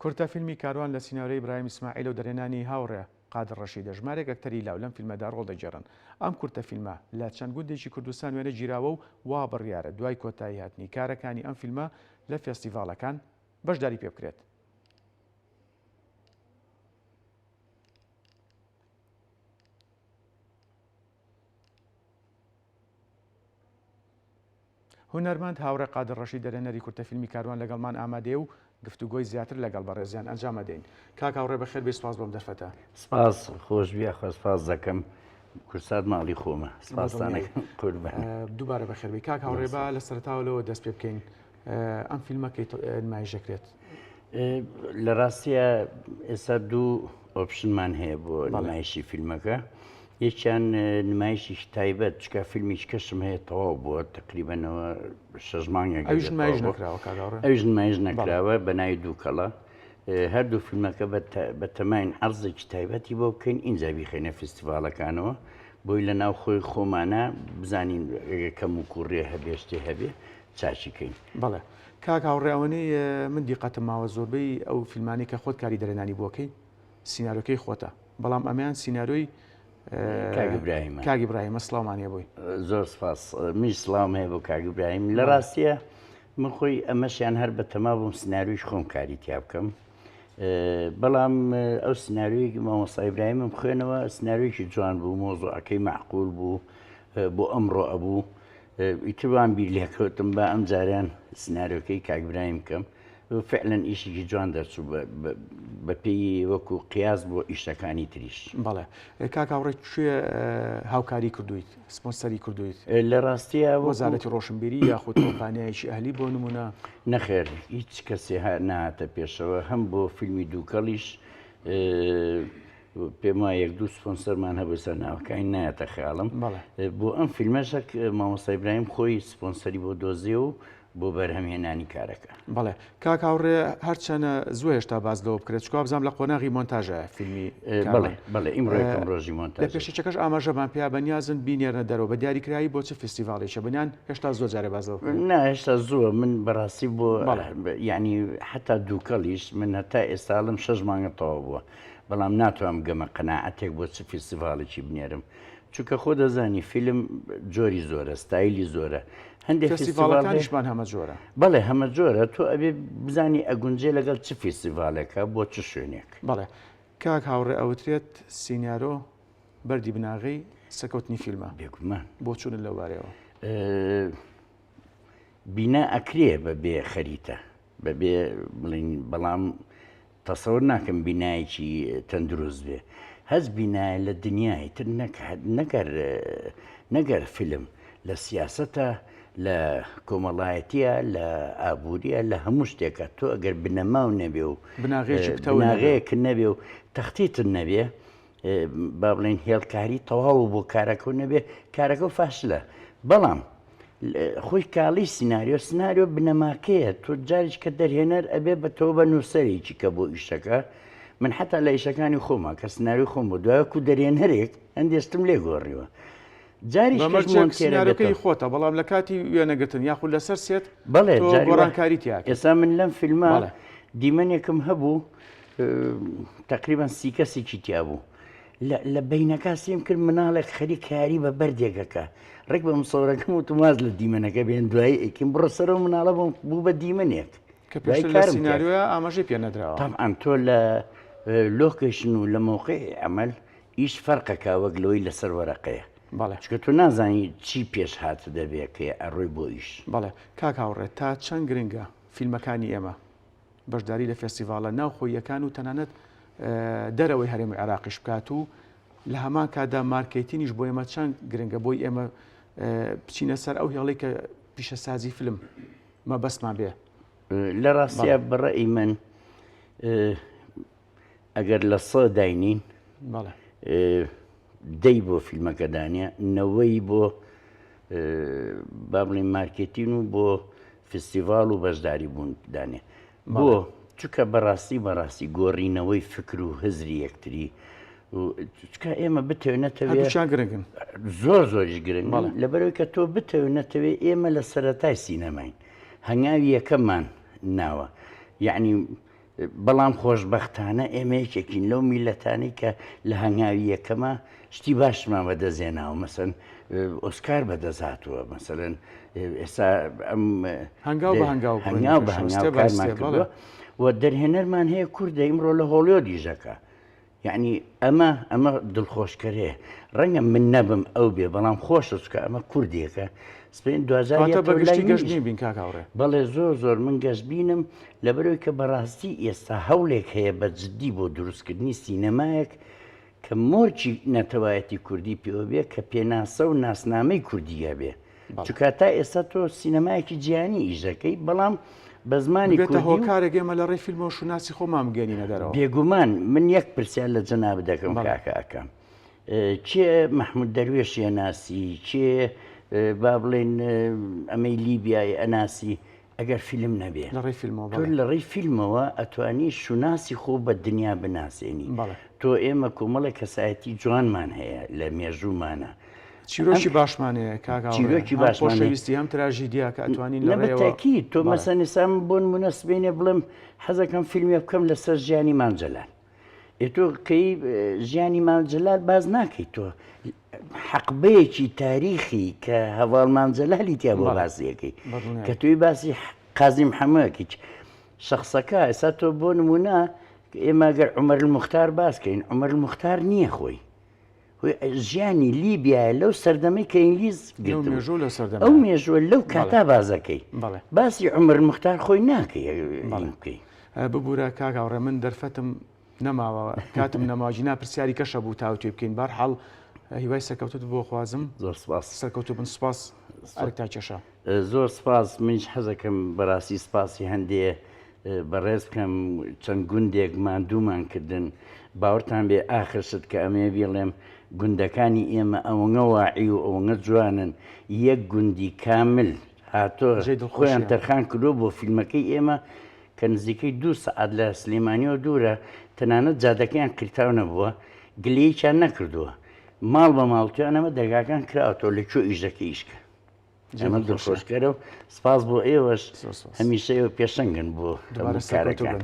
کورتە فیلمی کاروان لە سینەوەی ئیبراهیم ئیسماعیل و دەرێنانی هاوڕێ قادر ڕەشیدە ژمارێک ئەکتەری لاو لەم فیلمەدا ڕۆڵ دەگێڕن. ئەم کورتە فیلمە لە چەند گوندێکی کوردستان وێنە گیراوە و وا بڕیارە دوای کۆتایی هاتنی کارەکانی ئەم فیلمە لە فێستیڤاڵەکان بەشداری پێ بکرێت. هونەرمەند هاوڕێ قادر ڕەشید دەرێنەری کورتە فیلمی کاروان لەگەڵمان ئامادەیە و گفتوگۆی زیاتر لەگەڵ بەڕێزیان ئەنجام دەین. کاک هاوڕێ بەخێر بێ، سپاس بۆم دەرفەتە. سپاس خۆشبیە، سپاس دەکەم. کورسات ماڵی خۆمە. سپاسانەکەم قوربان. دووبارە بەخێر بێ. کاک هاوڕێ با لە سەرەتاوەوە دەست پێ بکەین ئەم فیلمەکەی نمایش دەکرێت. لە ڕاستیە ئێستا دوو ئۆپشنمان هەیە بۆ نمایشی فیلمەکە. یەکیان نمایشی تایبەت، چکە فیلمیش کەشم هەیە تەواو بووە تقریبەنەوە 6 مانگێک. ئەویش نمایش نەکراوە کاک هاوڕێ؟ ئەویش نمایش نەکراوە بە ناوی دووکەڵە. هەردوو فیلمەکە بە تەماین عەرزێکی تایبەتی بۆ بکەین ئینجا بیخێنە فستیڤاڵەکانەوە، بۆی لە ناو خۆی خۆمانە بزانین کەم و کوڕێ هەبێ شتێ هەبێ چاچیکەین. بەڵێ کاک هاوڕێ، ئەوەنەی من دیقەتم ماوە زۆربەی ئەو فیلمانی کە خۆت کاری دەرێنانی بۆکەی سیناریۆکەی خۆتە، بەڵام ئەمیان سیناریۆی کاک ئیبراهیمە. سڵاومانیە بووی. زۆر سپاس. میش سڵاوم هەیە بۆ کاک ئیبراهیم. لە ڕاستیە من خۆی ئەمەشیان هەر بە تەما بووم سناریۆیش خۆم کاری تیا بکەم، بەڵام ئەو سناریۆیەکی مامۆستا ئیبراهیمم خوێنەوە سناریۆیەکی جوان بوو، مۆزوعەکەی معقول بوو، بۆ ئەمڕۆ ئەبوو. ئیتروان بیر لێکەوتم بە ئەم جاریان سناریۆکەی کاک ئیبراهیم بکەم. فعلەن ئیشێکی جوان دەرچوو بە پێی وەکو قیاس بۆ ئیشەکانی تریش. بەڵێ کاک هاوڕێ، کوێ هاوکاری کردویت، سپۆنسەری کردویت؟ لە ڕاستیە وەزارەتی ڕۆشنبیری یاخود کۆمپانیایەکی ئەهلی بۆ نمونە؟ نەخێر، هیچ کەسێ نهاتە پێشەوە. هەم بۆ فیلمی دووکەڵیش پێم وایە یەک دوو سپۆنسەرمان هەبوو سەر ناوەکانی نایەتە خەیاڵم. بۆ ئەم فیلمەشەک مامۆستا ئیبراهیم خۆی سپۆنسەری بۆ دۆزیە و بۆ بەرهەمهێنانی کارەکە. بەڵێ کاک هاوڕێ، هەرچەنە زوو هێشتا باز لەوە بکرێت، چکە بزانام لە قۆناغی مۆنتاژە فیلمی. بەڵێ ئیمڕۆیەکەم ڕۆژی مۆنتاژ. لە پێشەکەش ئاماژەمان پێیا بەنیازن بینێرنە دەرەوە بە دیاریکراوی بۆ چه فستیڤاڵێکە بنیان هێشتا زۆر جارێ بازەوە؟ نا، هێشتا زووە. من بەڕاستی بۆ یعنی حتا دووکەڵیش من هەتا ئێستاڵم 6 مانگە تەواو بووە، بەڵام ناتوانم گەمە قەناعەتێک بۆ چ فستیڤاڵێکی بنێرم، چونکە خۆ دەزانی فیلم جۆری زۆرە، ستایلی زۆرە. هەندێک فستیڤاڵەکانیشمان هەمە جۆرە. بەڵێ هەمە جۆرە. تۆ ئەبێ بزانی ئەگونجێ لەگەڵ چ فستیڤالێکە بۆ چ شوێنێک. بەڵێ کاک هاوڕێ، ئەوترێت سینیارۆ بەردی بناغی سەکەوتنی فیلمە. بێگومان. بۆ چوونە لەوارەوە بینا ئەکرێ بەبێ خەریتە، بەبێ بڵین، بەڵام تەسەوەر ناکەم بینایەکی تەندروست بێ. هەز بینایە لە دنیای تر نەگەر فیلم، لە سیاسەتە، لە کۆمەڵایەتیە، لە ئابوووریە، لە هەموو شتێکە. تۆ ئەگەر بنەماو نەبێ و بناغەیەک نەبێ و تەختیتر نەبێ، با بڵێن هێڵکاری تەواو بۆ کارەکە نەبێ، کارەکە فاشلە. بەڵام خۆی کاڵی سناریۆ بنەماکەیە. تۆ جاریش کە دەرهێنەر ئەبێ بەتەوە بە نووسەرێکی کە بۆ ئیشەکە. من حتا لە ئیشەکانی خۆمە کە سناریۆ خۆم بۆ دوایەکو دەرێنەرێک هەندێشتم لێ گۆڕیوە. جاریشکەی خۆتە، بەڵام لە کاتی وێنەگرتن یاخود لەسەر سێت گۆڕانکاری تیا. ئێستا من لەم فیلمە دیمەنێکم هەبوو، تقریبان 30 کەسێکی تیا بوو. لە بینەکە سێم کرد مناڵێک خەری کاری بە بەردێکەکە، ڕێک بە مسەوەرەکەم و تماز لە دیمەنەکە بێن دوایی ئەکیم بڕە سەرەوە مناڵە بوو بە دیمەنێک کە پێشتر سیناریۆیە ئاماژەی پێ نەدراوە. تەمعەن تۆ لە لۆکیشن و لە موقعی ئەمەل ئیش فەرقەکە وەک لەوەی لەسەر وەرەقەیە. بەڵێ، چکە تۆ نازانی چی پێش هاتە دەبێت کە ئەڕۆی بۆ ئیش. بەڵێ کاک هاوڕێ، تا چەند گرنگە فیلمەکانی ئێمە بەشداری لە فێستیڤاڵە ناوخۆییەکان و تەنانەت دەرەوەی هەرێمی عێراقیش بکات و لە هەمان کادا مارکێتینیش بۆ ئێمە چەند گرنگە بۆی ئێمە بچینە سەر ئەو هێڵی کە پیشەسازی فیلم مەبەستمان بێ؟ لە ڕاستیە بەڕێی من ئەگەر لە 100 داینین، دەی بۆ فیلمەکە دانیە، 90 بۆ با بڵین مارکێتین و بۆ فستیڤاڵ و بەشداری بوون دانێ. بۆ چونکە بەڕاستی گۆڕینەوەی فکر و هزری یەکتری چکە ئێمە بتەوێنێتەوێت گرنگن، زۆریش گرنگ، لەبەرەوەی کە تۆ بتەوێنێتەوێت ئێمە لە سەرەتای سینەماین هەنگاوی یەکەممان ناوە. یعنی بەڵام خۆشببختانە ئێمە یەکێکین لەو میلەتانی کە لە هەنگاوی یەکەمە شتی باشمان بەدەزێناوە مەسەن ئۆسکار بەدەزاتووە مەسەرەن ئێستا ئەم هەنگاو بە هەنگاو کارمان کردووە و دەرهێنەرمان هەیە کووردە ئیمڕۆ لە هۆڵیۆ دیژەکە یعنی ئەمە دڵخۆشکەرەیە ڕەنگە من نەبم ئەو بێ بەڵام خۆشە چکە ئەمە کوردیەکە سپێن گەشتبین بین کاکاوڕێ بەڵێ زۆر من گەشتبینم لەبەرەوەی کە بەڕاستی ئێستا هەوڵێک هەیە بە جددی بۆ دروستکردنی سینەمایەک کە مۆرچی نەتەوایەتی کوردی پێوە بێ کە پێناسە و ناسنامەی کوردیە بێ چکە تا ئێستا تۆ سینەمایەکی جیهانی ئیژەکەی بەڵام بە زمانی هۆکارێک ئێمە لە ڕێی فیلمە و شوناسی خۆمان بگەینە دەرەوە بێگومان من یەک پرسیار لە جەناب دەکەم کاکەکەم چێ مەحموود دەروێشی ئەناسی چێ با بڵێن ئەمەی لیبیای ئەناسی ئەگەر فیلم نەبێ لە ڕێی فیلمەوە ئەتوانی شوناسی خۆ بە دنیا بناسێنی تۆ ئێمە کۆمەڵە کەسایەتی جوانمان هەیە لە مێژوومانە چیرۆکی باشمانەیە چیرۆکی باشویستی ئەم تراژیدیا کە ئەتوانین لەبەتەکی تۆ مەسەنیسام بۆن منەسبێنێ بڵم حەزەکەم فیلمی بکەم لەسەر ژیانی مامجەلال تۆ کەی ژیانی مامجەلال باز ناکەیت تۆ حەقبەیەکی تاریخی کە هەواڵ مامجەلالی تیا بۆ باسیەکەی کە توی باسی قازی محەممەدی شخصەکە ئێستا تۆ بۆ نمونە ئێمە گەر عومەر الموختار باسکەین عومەر الموختار نییە خۆی ژیانی لیبیایە لەو سەردەمەی کە ئینگلیز ئەو مێژوە لەو کاتا بازەکەی باسی عومەر الموختار خۆی ناکەی ببوورە کاکاوڕێ من دەرفەتم نەماوە کاتم نەماجی ناپرسیاری کەشە بوو تاوتێ بکەین بەرحاڵ هیوای سەرکەوتت بۆ خوازم زۆر سپاس سەرکەوتو بن سپاس تا کێشە زۆر سپاس منش حەزەکەم بەڕاستی سپاسی هەندێ بەڕێز بکەم چەند گوندێک ماندوومان کردن باوەڕتان بێ ئاخرشت کە ئەمێ بێڵێم گوندەکانی ئێمە ئەوەنە واعی و ئەوەنە جوانن یەک گوندی کامل هاتۆ خۆیان تەرخان کردو بۆ فیلمەکەی ئێمە کە نزیکەی 2 سەعات لە سلێمانیەوە دوورە تەنانەت جادەکەیان کریتاو نەبووە گلەیەکیان نەکردووە ماڵ بە ماڵتویان ئەمە دەرگاکان کراوەوە لە کوێ ئیشەکە ئیشکە ئەمە دڵخۆشکەرە و سپاس بۆ ئێوەش هەمیشەیەوە پێشەنگن بۆ کارەکان.